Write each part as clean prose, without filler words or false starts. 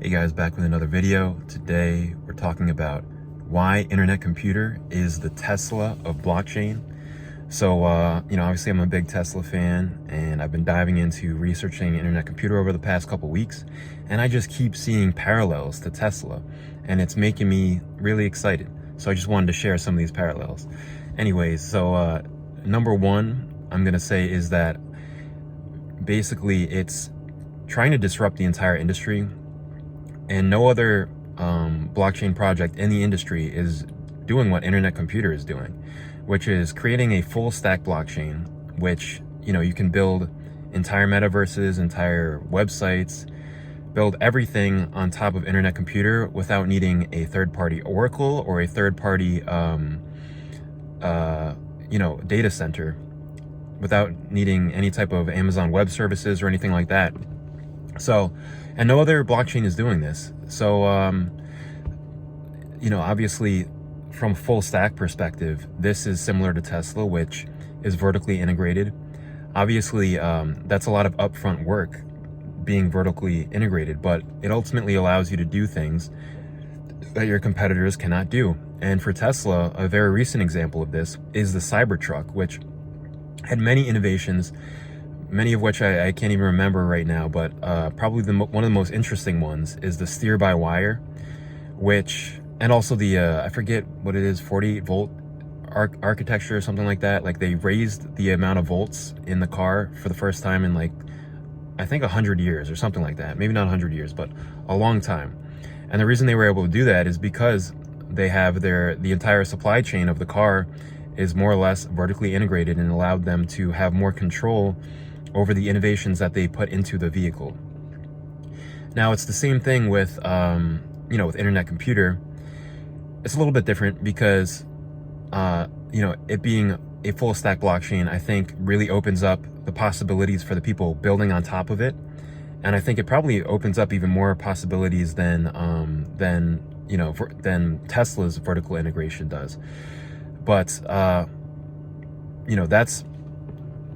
Hey guys, back with another video. Today we're talking about why Internet Computer is the Tesla of blockchain. So, obviously I'm a big Tesla fan and I've been diving into researching Internet Computer over the past couple weeks, and I just keep seeing parallels to Tesla and it's making me really excited. So I just wanted to share some of these parallels. Anyways, so number one I'm gonna say is that basically it's trying to disrupt the entire industry. And no other blockchain project in the industry is doing what Internet Computer is doing, which is creating a full stack blockchain, which, you can build entire metaverses, entire websites, build everything on top of Internet Computer without needing a third-party Oracle or a third-party, data center, without needing any type of Amazon Web Services or anything like that. So, and no other blockchain is doing this. So, obviously from full stack perspective, this is similar to Tesla, which is vertically integrated. Obviously, that's a lot of upfront work being vertically integrated, but it ultimately allows you to do things that your competitors cannot do. And for Tesla, a very recent example of this is the Cybertruck, which had many innovations, many of which I can't even remember right now, but probably one of the most interesting ones is the steer-by-wire, and also the, I forget what it is, 48 volt architecture or something like that. Like, they raised the amount of volts in the car for the first time in, like, I think 100 years or something like that. Maybe not 100 years, but a long time. And the reason they were able to do that is because they have the entire supply chain of the car is more or less vertically integrated and allowed them to have more control over the innovations that they put into the vehicle. Now, it's the same thing with, with Internet Computer. It's a little bit different because, it being a full stack blockchain, I think really opens up the possibilities for the people building on top of it. And I think it probably opens up even more possibilities than Tesla's vertical integration does. But,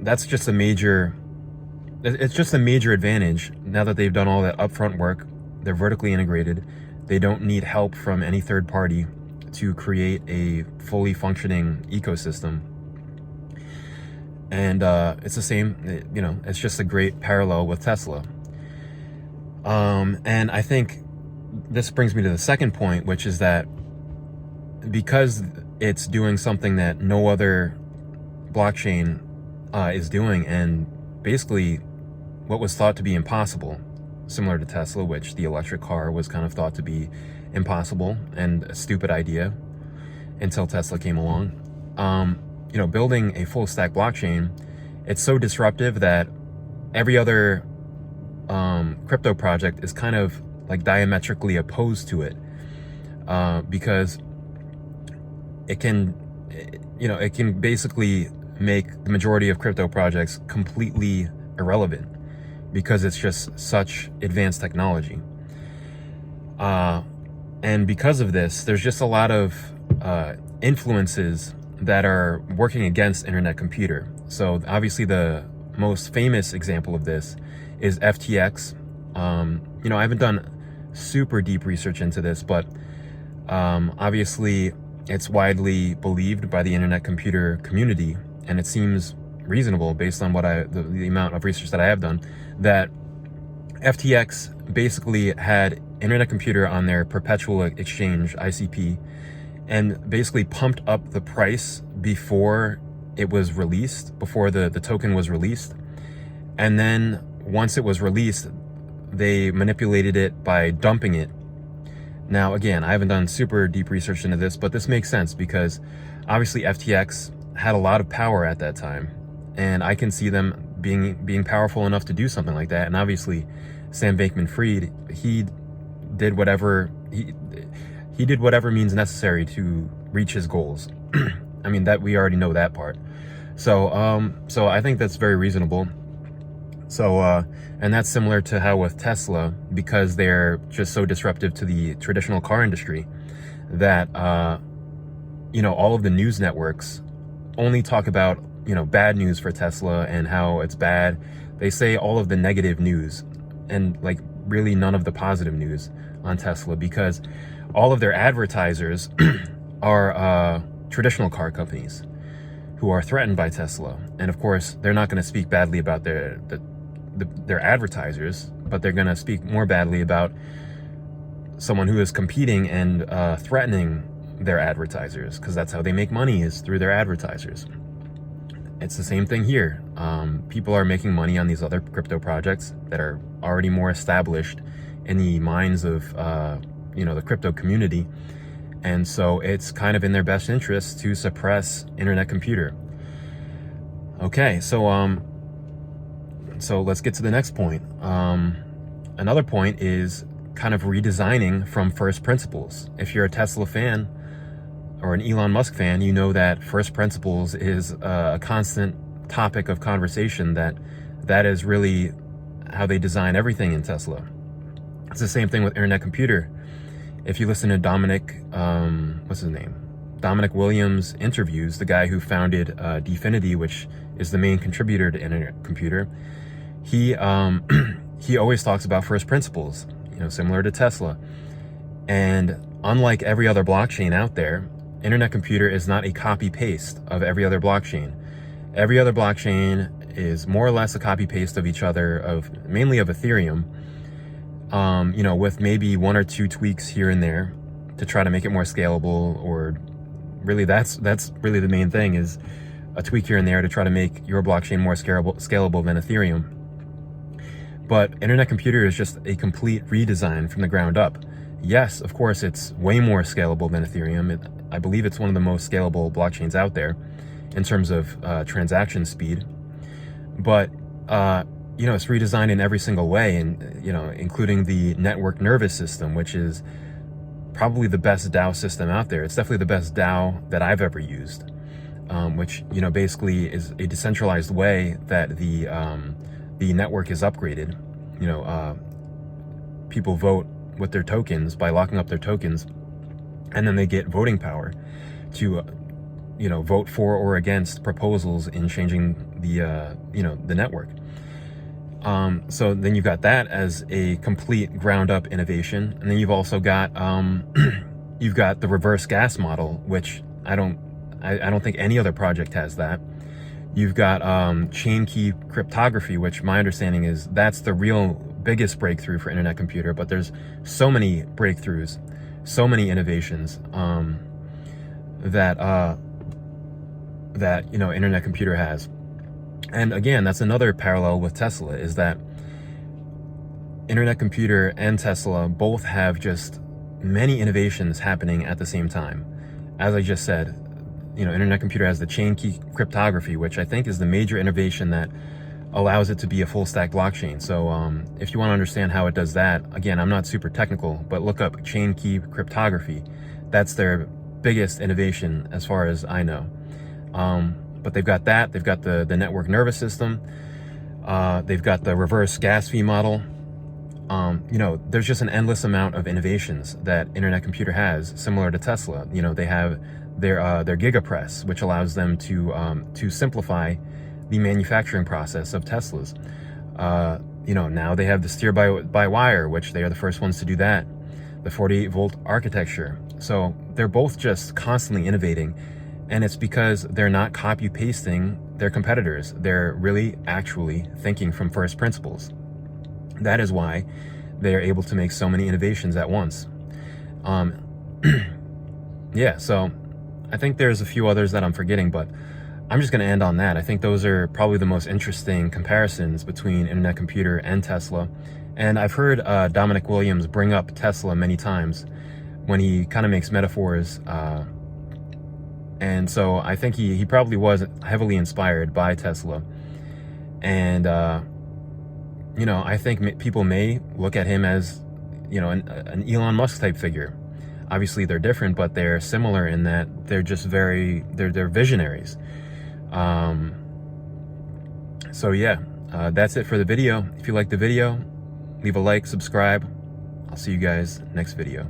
that's just a major, it's just a major advantage now that they've done all that upfront work. They're vertically integrated. They don't need help from any third party to create a fully functioning ecosystem. And it's the same, it's just a great parallel with Tesla. And I think this brings me to the second point, which is that because it's doing something that no other blockchain is doing, and basically what was thought to be impossible, similar to Tesla, which the electric car was kind of thought to be impossible and a stupid idea until Tesla came along. Building a full stack blockchain, it's so disruptive that every other crypto project is kind of like diametrically opposed to it, because it can basically make the majority of crypto projects completely irrelevant because it's just such advanced technology. And because of this, there's just a lot of influences that are working against Internet Computer. So obviously the most famous example of this is FTX. I haven't done super deep research into this, but obviously it's widely believed by the Internet Computer community, and it seems reasonable based on what the amount of research that I have done, that FTX basically had Internet Computer on their perpetual exchange, ICP, and basically pumped up the price before it was released, before the token was released. And then once it was released, they manipulated it by dumping it. Now, again, I haven't done super deep research into this, but this makes sense because obviously FTX had a lot of power at that time, and I can see them being powerful enough to do something like that. And obviously Sam Bankman-Fried, he did whatever means necessary to reach his goals. I mean, that we already know that part. So I think that's very reasonable. So, and that's similar to how with Tesla, because they're just so disruptive to the traditional car industry, that, all of the news networks only talk about, bad news for Tesla and how it's bad. They say all of the negative news, and like really none of the positive news on Tesla, because all of their advertisers are traditional car companies who are threatened by Tesla. And of course, they're not going to speak badly about their advertisers, but they're going to speak more badly about someone who is competing and threatening their advertisers, because that's how they make money, is through their advertisers. It's the same thing here. People are making money on these other crypto projects that are already more established in the minds of the crypto community, and so it's kind of in their best interest to suppress Internet Computer. Okay, so let's get to the next point. Another point is kind of redesigning from first principles. If you're a Tesla fan or an Elon Musk fan, you know that first principles is a constant topic of conversation, that is really how they design everything in Tesla. It's the same thing with Internet Computer. If you listen to Dominic Williams interviews, the guy who founded Dfinity, which is the main contributor to Internet Computer, he always talks about first principles, similar to Tesla. And unlike every other blockchain out there, Internet Computer is not a copy-paste of every other blockchain. Every other blockchain is more or less a copy-paste of each other, mainly of Ethereum, with maybe one or two tweaks here and there to try to make it more scalable, or really that's really the main thing, is a tweak here and there to try to make your blockchain more scalable than Ethereum. But Internet Computer is just a complete redesign from the ground up. Yes, of course, it's way more scalable than Ethereum. I believe it's one of the most scalable blockchains out there in terms of transaction speed. But, it's redesigned in every single way, and, including the network nervous system, which is probably the best DAO system out there. It's definitely the best DAO that I've ever used, which, basically is a decentralized way that the network is upgraded. People vote with their tokens by locking up their tokens, and then they get voting power to, vote for or against proposals in changing the network. So then you've got that as a complete ground up innovation. And then you've also got, you've got the reverse gas model, which I don't think any other project has that. You've got chain key cryptography, which my understanding is that's the real biggest breakthrough for Internet Computer. But there's so many breakthroughs, so many innovations that Internet Computer has. And again, that's another parallel with Tesla, is that Internet Computer and Tesla both have just many innovations happening at the same time. As I just said, Internet Computer has the chain key cryptography, which I think is the major innovation that allows it to be a full stack blockchain. So if you want to understand how it does that, again, I'm not super technical, but look up chain key cryptography. That's their biggest innovation as far as I know. But they've got that. They've got the network nervous system. They've got the reverse gas fee model. There's just an endless amount of innovations that Internet Computer has, similar to Tesla. They have their GigaPress, which allows them to simplify the manufacturing process of Teslas. Now they have the steer by wire, which they are the first ones to do that. The 48-volt architecture. So they're both just constantly innovating. And it's because they're not copy-pasting their competitors. They're really actually thinking from first principles. That is why they're able to make so many innovations at once. Yeah, so I think there's a few others that I'm forgetting, but I'm just going to end on that. I think those are probably the most interesting comparisons between Internet Computer and Tesla. And I've heard Dominic Williams bring up Tesla many times when he kind of makes metaphors. And so I think he probably was heavily inspired by Tesla. And, I think people may look at him as, an Elon Musk type figure. Obviously they're different, but they're similar in that they're just they're visionaries. So yeah, that's it for the video. If you like the video, leave a like, subscribe. I'll see you guys next video.